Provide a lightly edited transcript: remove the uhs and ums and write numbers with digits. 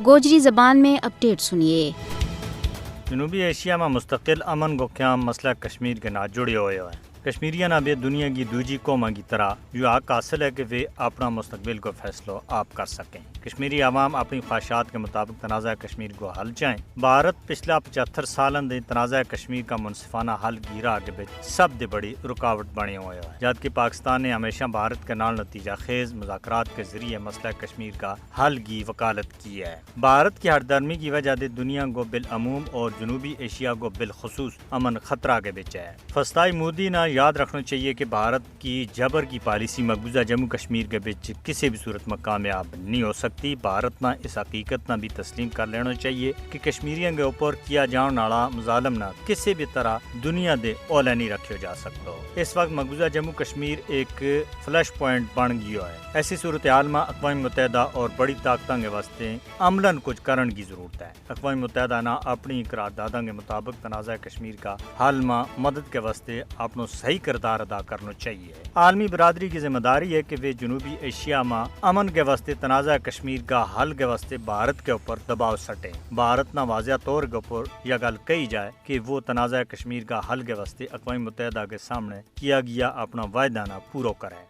गोजरी ज़बान में अपडेट सुनिए। जनूबी एशिया में मुस्तकिल अमन को क्याम मसला कश्मीर के नाथ जुड़े हुए है। कश्मीरियां ना भी दुनिया की दूजी कौम की तरह जो हक हासिल है कि वे अपना मुस्तकबिल को फैसलो आप कर सकें। कश्मीरी आवाम अपनी ख्वाहिशात के मुताबिक तनाज़ा कश्मीर को हल चाहें। भारत पिछला 75 सालन दे तनाज़ा कश्मीर का मुनसिफाना हल की राह के बिच सब दे बड़ी रुकावट बने हुए है, जबकि पाकिस्तान ने हमेशा भारत के नाल नतीजा खेज मुज़ाकरात के जरिए मसला कश्मीर का हल की वकालत की है। भारत की हरदर्मी की वजह से दुनिया को बिलअमूम और जनूबी एशिया को बिलखसूस अमन खतरा के बिच है। फस्ताई मोदी ना याद रखना चाहिए कि भारत की जबर की पॉलिसी मकबूजा जम्मू कश्मीर के बिच किसी भी सूरत में कामयाब नहीं हो सकती। भारत ना इस हकीकत ना भी तस्लीम कर लेना चाहिए कि कश्मीरियों के ऊपर किया जाने वाला मुजालम ना किसी भी तरह दुनिया दे ओले नहीं रखा जा सकता। इस वक्त मकबूजा जम्मू कश्मीर एक फ्लैश पॉइंट बन गया है। ऐसी सूरत हाल में अक़वाम मुत्तहिदा और बड़ी ताकतों के वास्ते अमलन कुछ करने की जरूरत है। अक़वाम मुत्तहिदा ना अपनी करारदादों के मुताबिक तनाज़ा कश्मीर का हल में मदद के वास्ते अपनो सही किरदार अदा करना चाहिए। आलमी बरादरी की जिम्मेदारी है कि वे जनूबी एशिया में अमन के वास्ते तनाज़ा कश्मीर का हल के वास्ते भारत के ऊपर दबाव सटे। भारत ना वाज़िया तौर के ऊपर यह गल कही जाए कि वो तनाज़ा कश्मीर का हल के वास्ते अक़वाम मुत्तहिदा के सामने किया गया अपना वायदा ना पूरा करे।